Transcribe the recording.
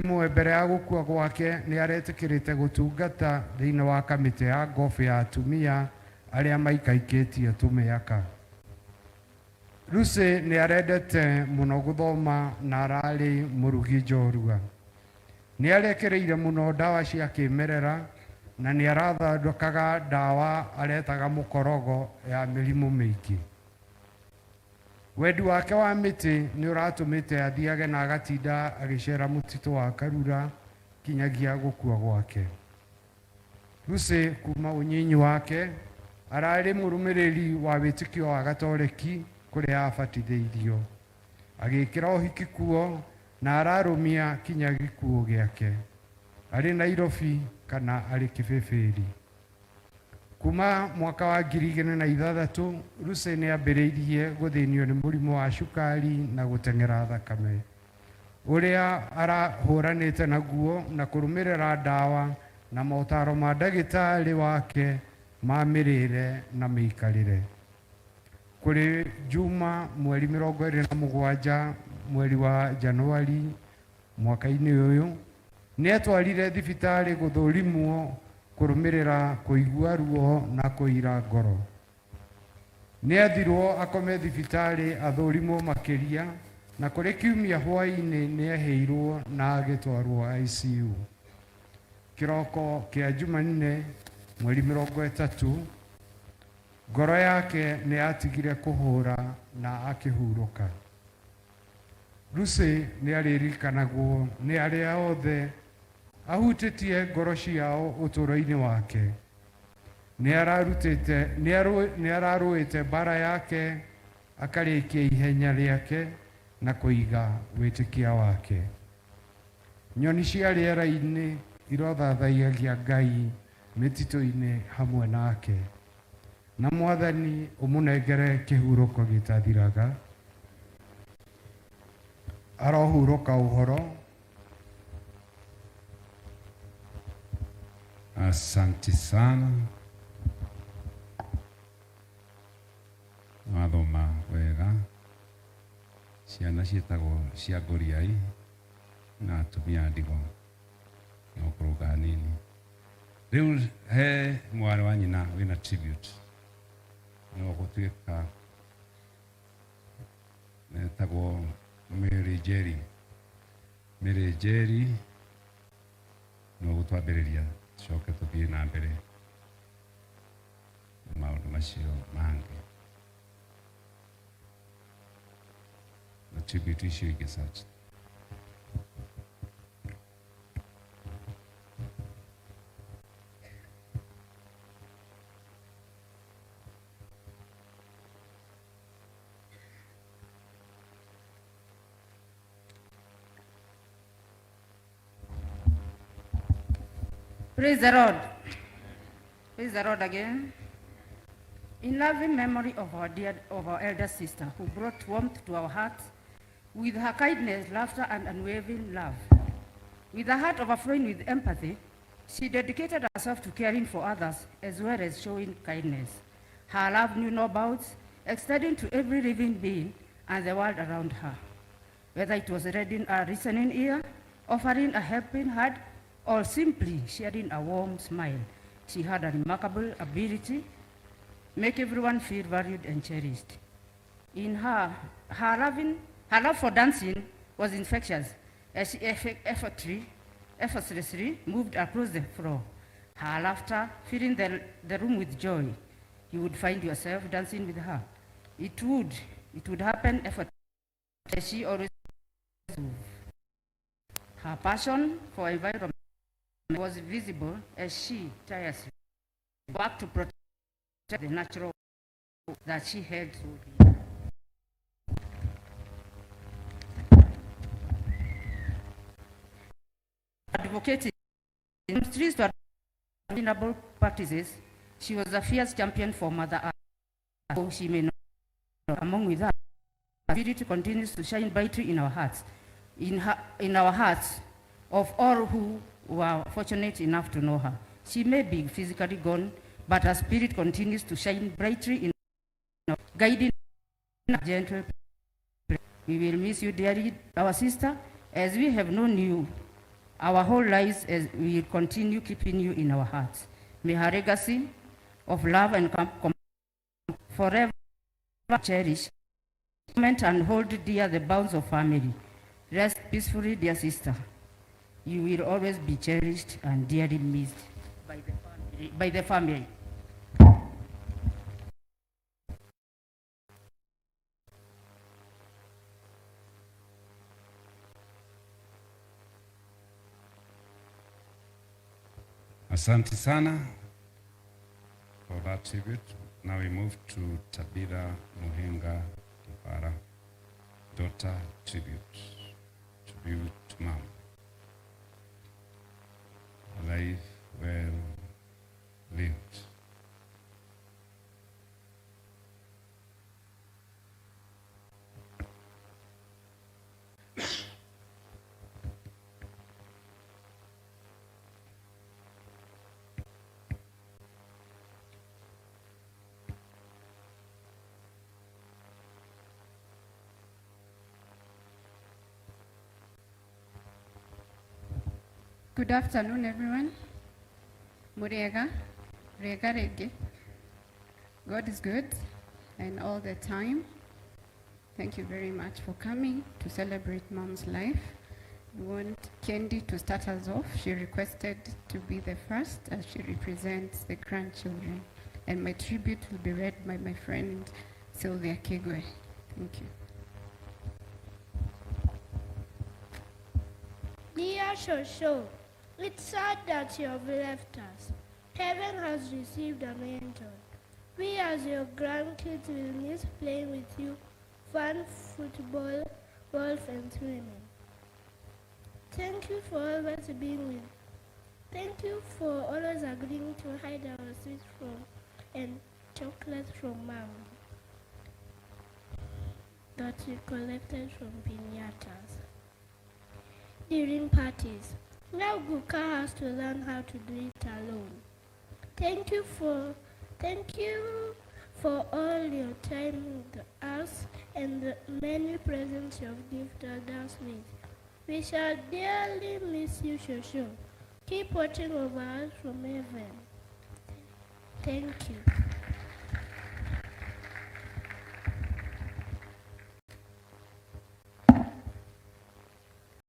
mwe mbere ya gukua gwake nĩ aretĩkĩrĩte gũtungata thĩinĩ wa kamĩtĩ ya ngobu ya atumia arĩa maikaikĩtie tũmĩaka. Lucy nĩ arendete mũno gũthoma na ararĩ mũrugi njorua. Nĩ arekereire mũno ndawa cia kĩmerera na nĩ arathondekaga ndawa aretaga mũkorogo ya mĩrimũ mĩingĩ. Wendi wake wa mĩtĩ nĩ ũratũmĩte athiage na agatinda agĩcera mũtitũ wa Karura kinyagia gũkua gwake. Lucy kuma ũnyinyi wake ararĩ mũrũmĩrĩri wa wĩtĩkio wa Gatoreki kũrĩa abatithĩirio. Agĩkĩra ũhiki kuo na ararũmia kinya gĩkuũ gĩake. Arĩ Nairobi kana arĩ Kĩbĩbĩri. Kuma mwaka wa 2006, Lucy nĩ ambĩrĩirie gũthĩnio nĩ mũrimũ wa cukari na gũteng'era thakame, ũrĩa arahũranĩte naguo na kũrũmĩrĩra ndawa na motaro ma ndagĩtarĩ wake ma mĩrĩre na mĩikarĩre. Kũrĩ Juma mweri 27 mweri wa Januari mwaka-inĩ ũyũ, nĩ atwarire thibitarĩ gũthũrimwo kũrũmĩrĩra kũigua ruo na kũira ngoro. Nĩ athirwo akome thibitarĩ athũrimwo makĩria na kũrĩ kiumia hwaĩ-inĩ nĩ aheirwo na agĩtwarwo ICU. Kĩroko kĩa Jumanne mweri 30, ngoro yake nĩ yatigire kũhũra na akĩhurũka. Lucy nĩ aririkanagwo nĩ arĩa othe ahutĩtie ngoro ciao ũtũũro-inĩ wake. Nĩ ararũĩte mbara yake akarĩkia ihenya rĩake na kũiga wĩtĩkia wake. Nyoni cia rĩera-inĩ irothathaiyagia Ngai mĩtitũ-inĩ hamwe nake. Na Mwathani ũmũnengere kĩhurũko gĩtathiraga. Arohurũka ũhoro. Asante sana. Wathoma wega. Ciana ciĩtagwo cia ngoriai na atumia ndigo no kũrũga nini. Rĩu he mwarĩ wa nyina wĩna tribute no gũtuĩka netagwo Mary Jerry no gũtwambĩrĩria coke tũthiĩ na mbere maũndũ macio mangĩ na tribute icio ingĩ sacha. Praise the Lord. Praise the Lord again. In loving memory of our elder sister who brought warmth to our hearts with her kindness, laughter, and unwavering love. With a heart overflowing with empathy, she dedicated herself to caring for others as well as showing kindness. Her love knew no bounds, extending to every living being and the world around her. Whether it was lending a listening ear, offering a helping hand, or simply sharing a warm smile, she had a remarkable ability to make everyone feel valued and cherished. In her love for dancing was infectious, as she effortlessly moved across the floor. Her laughter filling the room with joy. You would find yourself dancing with her. It would happen effortlessly, as she always moved. Her passion for environment was visible as she tirelessly worked to protect the natural world that she held so dear. Advocating in streets to sustainable practices, she was a fierce champion for Mother Earth. Though she may not among with us, her spirit continues to shine brightly in our hearts, in our hearts of all who were fortunate enough to know her. She may be physically gone, but her spirit continues to shine brightly in our guiding a gentle. We will miss you dearly, our sister, as we have known you Our whole lives as we will continue keeping you in our hearts. May her legacy of love and forever cherish and hold dear the bonds of family. Rest peacefully, dear sister. You will always be cherished and dearly missed by the family. Asante sana for that tribute. Now we move to Tabitha Muhenga Kipara, daughter tribute to mom. Life well lived. Good afternoon, everyone. Muriega, Rega Rege. God is good and all the time. Thank you very much for coming to celebrate Mom's life. We want Kendi to start us off. She requested to be the first as she represents the grandchildren. And my tribute will be read by my friend Sylvia Kigwe. Thank you. Dear Shosho, it's sad that you have left us. Heaven has received an angel. We as your grandkids will miss playing with you, fun, football, golf and swimming. Thank you for always being with. Thank you for always agreeing to hide our sweets from and chocolates from Mom that we collected from Kenyatta's during parties. Now Guka has to learn how to do it alone. Thank you for all your time with us and the many presents you have gifted us with. We shall dearly miss you, Shosho. Keep watching over us from heaven. Thank you.